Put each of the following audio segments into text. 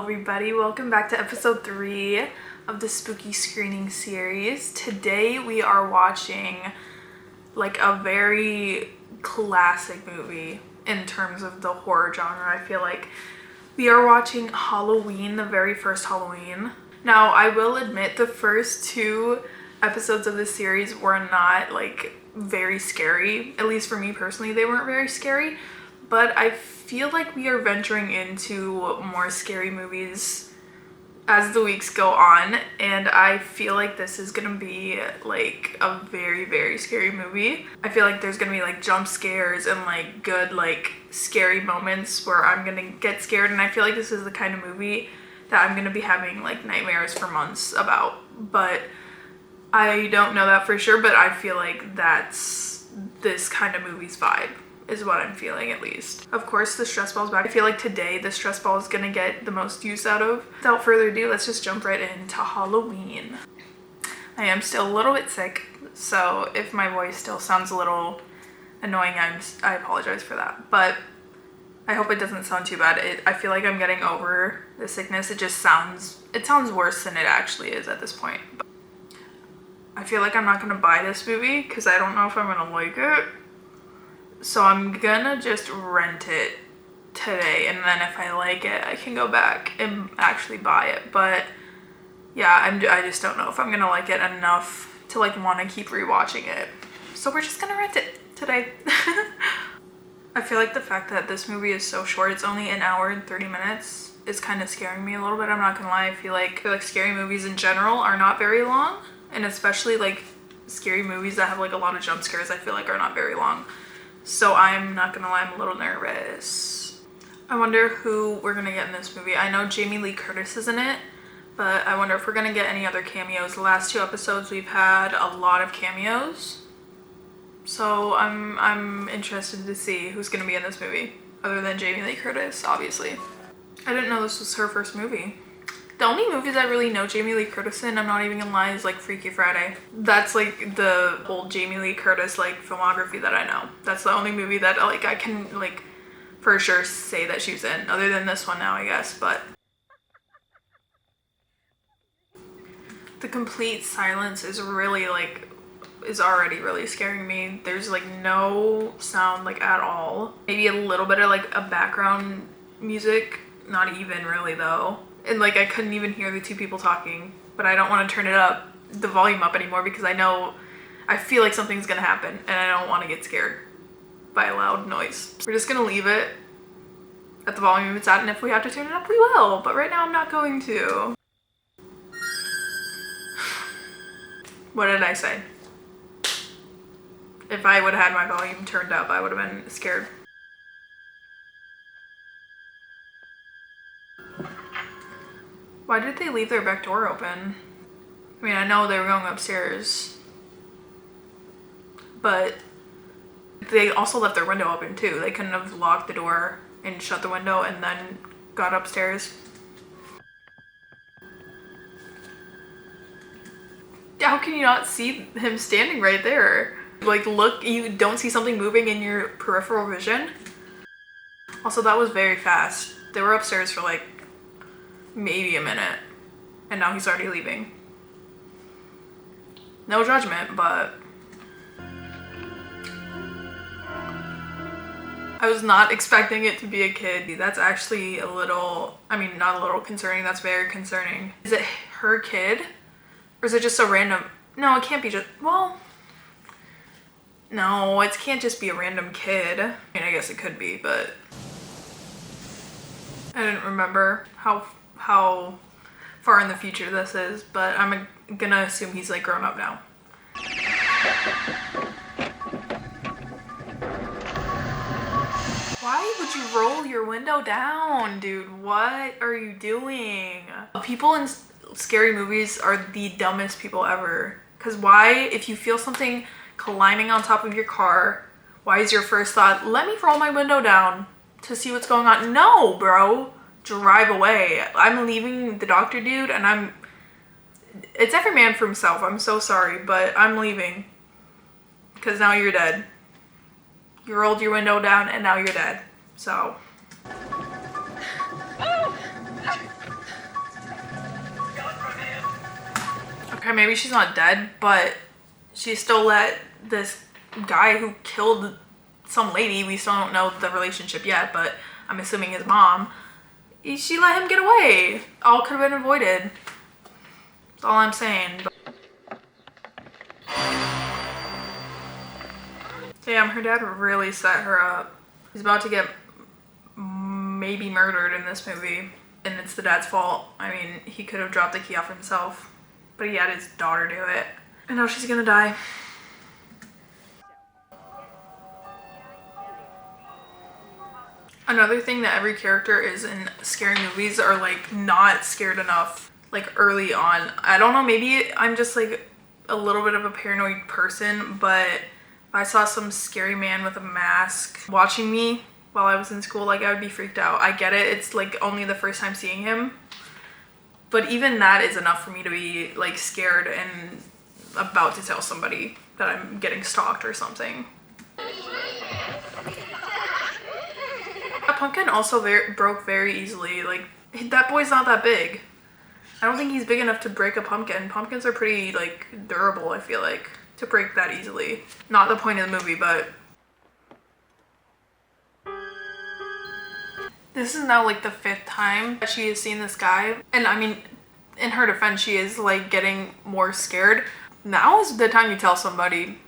everybody, welcome back to episode 3 of the spooky screening series. Today we are watching like a very classic movie in terms of the horror genre. I feel like we are watching Halloween, the very first Halloween. Now I will admit the first 2 episodes of this series were not like very scary. At least for me personally, they weren't very scary. But I feel like we are venturing into more scary movies as the weeks go on, and I feel like this is gonna be like a very, very scary movie. I feel like there's gonna be like jump scares and like good like scary moments where I'm gonna get scared, and I feel like this is the kind of movie that I'm gonna be having like nightmares for months about. But I don't know that for sure, but I feel like that's this kind of movie's vibe. Is what I'm feeling, at least. Of course, the stress ball's back. I feel like today the stress ball is gonna get the most use out of. Without further ado, let's just jump right into Halloween. I am still a little bit sick, so if my voice still sounds a little annoying, I apologize for that. But I hope it doesn't sound too bad. I feel like I'm getting over the sickness. It sounds worse than it actually is at this point. But I feel like I'm not gonna buy this movie because I don't know if I'm gonna like it. So I'm gonna just rent it today, and then if I like it, I can go back and actually buy it. But yeah, I just don't know if I'm gonna like it enough to like want to keep rewatching it. So we're just gonna rent it today. I feel like the fact that this movie is so short, it's only an hour and 30 minutes, is kind of scaring me a little bit. I'm not gonna lie. I feel like scary movies in general are not very long, and especially like scary movies that have like a lot of jump scares, I feel like are not very long. So I'm not gonna lie, I'm a little nervous. I wonder who we're gonna get in this movie. I know Jamie Lee Curtis is in it, but I wonder if we're gonna get any other cameos. The last 2 episodes we've had a lot of cameos. So I'm interested to see who's gonna be in this movie, other than Jamie Lee Curtis, obviously. I didn't know this was her first movie. The only movies I really know Jamie Lee Curtis in, I'm not even gonna lie, is like Freaky Friday. That's like the whole Jamie Lee Curtis like filmography that I know. That's the only movie that like I can like for sure say that she was in, other than this one now, I guess. But the complete silence is really like is already really scaring me. There's like no sound like at all. Maybe a little bit of like a background music, not even really though. And like I couldn't even hear the 2 people talking, but I don't want to turn the volume up anymore because I feel like something's gonna happen and I don't want to get scared by a loud noise. We're just gonna leave it at the volume it's at, and if we have to turn it up, we will. But right now I'm not going to. What did I say? If I would have had my volume turned up, I would have been scared. Why did they leave their back door open? I mean, I know they were going upstairs, but they also left their window open too. They couldn't have locked the door and shut the window and then got upstairs. How can you not see him standing right there? Like, look, you don't see something moving in your peripheral vision? Also, that was very fast. They were upstairs for like maybe a minute, and now he's already leaving. No judgment, but I was not expecting it to be a kid. That's actually a little, I mean, not a little concerning, that's very concerning. Is it her kid? Or is it just a random, no, it can't be just, well, no, it can't just be a random kid. I mean, I guess it could be, but I didn't remember how far in the future this is, but I'm gonna assume he's like grown up now. Why would you roll your window down, dude? What are you doing? People in scary movies are the dumbest people ever. Because why, if you feel something climbing on top of your car, why is your first thought, let me roll my window down to see what's going on? No, bro. Drive away. I'm leaving the doctor dude, and it's every man for himself. I'm so sorry, but I'm leaving because now you're dead. You rolled your window down and now you're dead. So Okay, maybe she's not dead, but she still let this guy who killed some lady, we still don't know the relationship yet, but I'm assuming his mom, she let him get away. All could have been avoided. That's all I'm saying. Damn, her dad really set her up. He's about to get maybe murdered in this movie, and it's the dad's fault. I mean, he could have dropped the key off himself, but he had his daughter do it. And now she's gonna die. Another thing that every character is in scary movies are like not scared enough like early on. I don't know, maybe I'm just like a little bit of a paranoid person, but if I saw some scary man with a mask watching me while I was in school, like I would be freaked out. I get it, it's like only the first time seeing him, but even that is enough for me to be like scared and about to tell somebody that I'm getting stalked or something. That pumpkin also broke very easily. Like, that boy's not that big. I don't think he's big enough to break a pumpkin. Pumpkins are pretty, like, durable, I feel like, to break that easily. Not the point of the movie, but... This is now, like, the 5th time that she has seen this guy. And, I mean, in her defense, she is, like, getting more scared. Now is the time you tell somebody.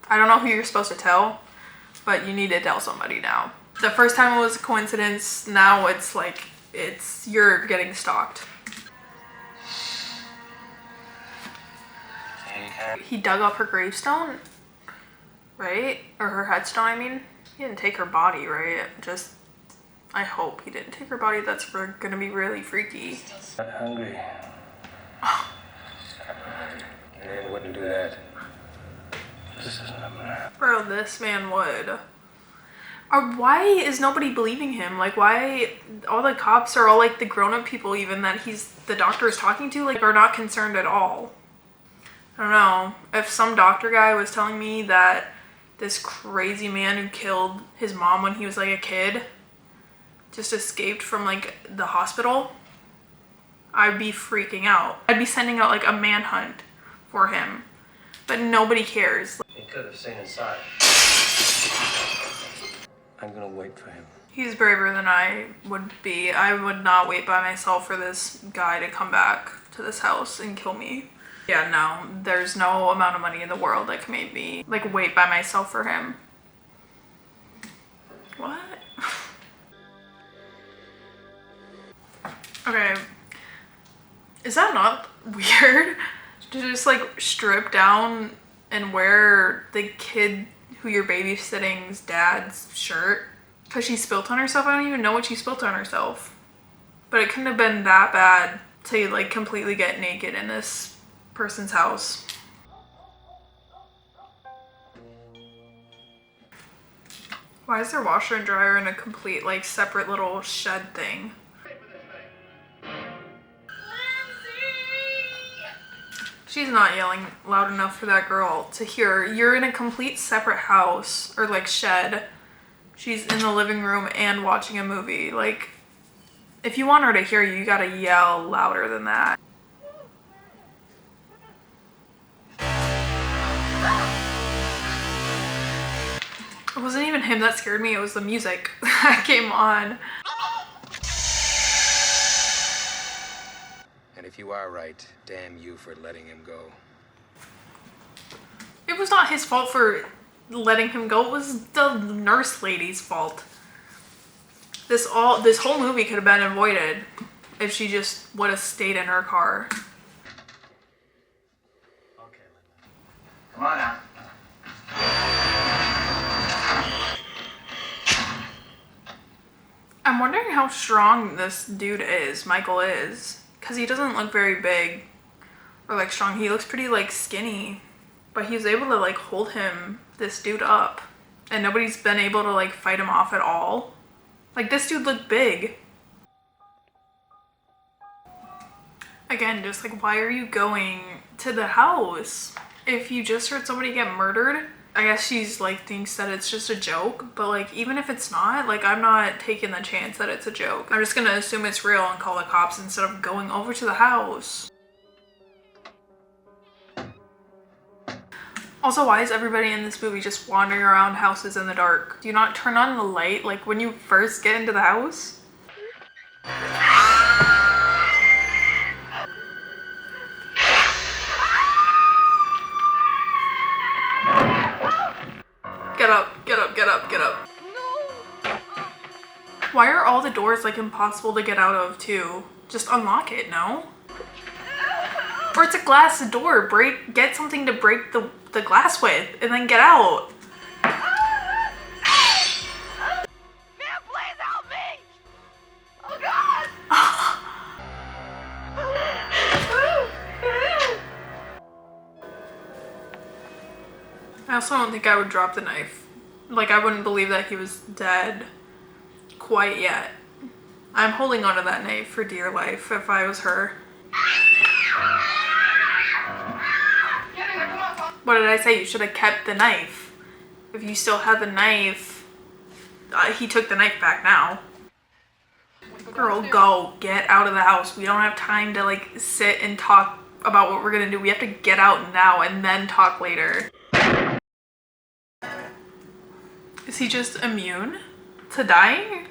I don't know who you're supposed to tell, but you need to tell somebody now. The first time it was a coincidence, now it's like, you're getting stalked. He dug up her gravestone, right? Or her headstone, I mean. He didn't take her body, right? Just, I hope he didn't take her body. That's gonna be really freaky. Not hungry. Man wouldn't do that. This isn't a man. Bro, this man would. Or why is nobody believing him? Like, why all the cops or all like the grown-up people even that the doctor is talking to, like, are not concerned at all? I don't know. If some doctor guy was telling me that this crazy man who killed his mom when he was like a kid just escaped from like the hospital, I'd be freaking out. I'd be sending out like a manhunt for him, but nobody cares. He could have seen inside. I'm gonna wait for him. He's braver than I would be. I would not wait by myself for this guy to come back to this house and kill me. Yeah, no, there's no amount of money in the world that can make me like wait by myself for him. What? Okay. Is that not weird? To just like strip down and wear the kid who you're babysitting's dad's shirt because she spilt on herself? I don't even know what she spilt on herself, but it couldn't have been that bad to like completely get naked in this person's house. Why is there washer and dryer in a complete like separate little shed thing? She's not yelling loud enough for that girl to hear. You're in a complete separate house or like shed. She's in the living room and watching a movie. Like, if you want her to hear you, you gotta yell louder than that. It wasn't even him that scared me, it was the music that came on. And if you are right, damn you for letting him go. It was not his fault for letting him go, it was the nurse lady's fault. This whole movie could have been avoided if she just would have stayed in her car. Okay, Linda. Come on now. I'm wondering how strong this dude is, Michael is. Because he doesn't look very big or like strong. He looks pretty like skinny. But he was able to like hold this dude up. And nobody's been able to like fight him off at all. Like, this dude looked big. Again, just like, why are you going to the house? If you just heard somebody get murdered, I guess she's like thinks that it's just a joke. But like, even if it's not, like, I'm not taking the chance that it's a joke. I'm just gonna assume it's real and call the cops instead of going over to the house. Also, why is everybody in this movie just wandering around houses in the dark? Do you not turn on the light like when you first get into the house? Get up, get up, get up, get up. Why are all the doors like impossible to get out of too? Just unlock it, no? Or it's a glass door. Get something to break the glass with and then get out. Man, please help me! Oh God! I also don't think I would drop the knife. Like, I wouldn't believe that he was dead quite yet. I'm holding onto that knife for dear life if I was her. What did I say? You should have kept the knife. If you still had the knife, he took the knife back now. Girl, go. Get out of the house. We don't have time to like sit and talk about what we're gonna do. We have to get out now and then talk later. Is he just immune to dying?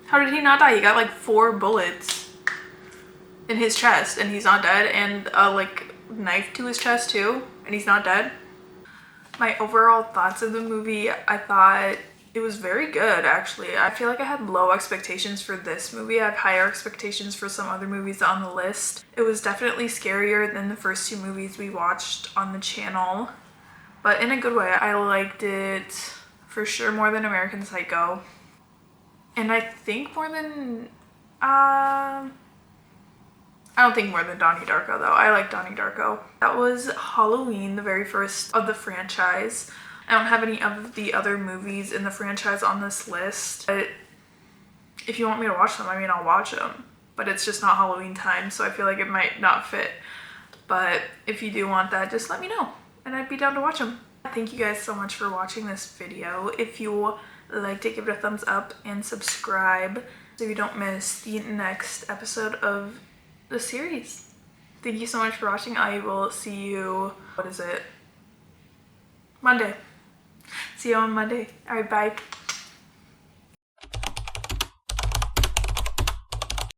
How did he not die? He got like 4 bullets in his chest and he's not dead, and a like knife to his chest too, and he's not dead. My overall thoughts of the movie, I thought it was very good actually. I feel like I had low expectations for this movie. I have higher expectations for some other movies on the list. It was definitely scarier than the first 2 movies we watched on the channel, but in a good way. I liked it for sure more than American Psycho. And I think more than, I don't think more than Donnie Darko though. I like Donnie Darko. That was Halloween, the very first of the franchise. I don't have any of the other movies in the franchise on this list, but if you want me to watch them, I mean, I'll watch them. But it's just not Halloween time, so I feel like it might not fit. But if you do want that, just let me know, and I'd be down to watch them. Thank you guys so much for watching this video. If you like to give it a thumbs up and subscribe so you don't miss the next episode of the series. Thank you so much for watching. I will see you, what is it? Monday. See you on Monday. All right, bye.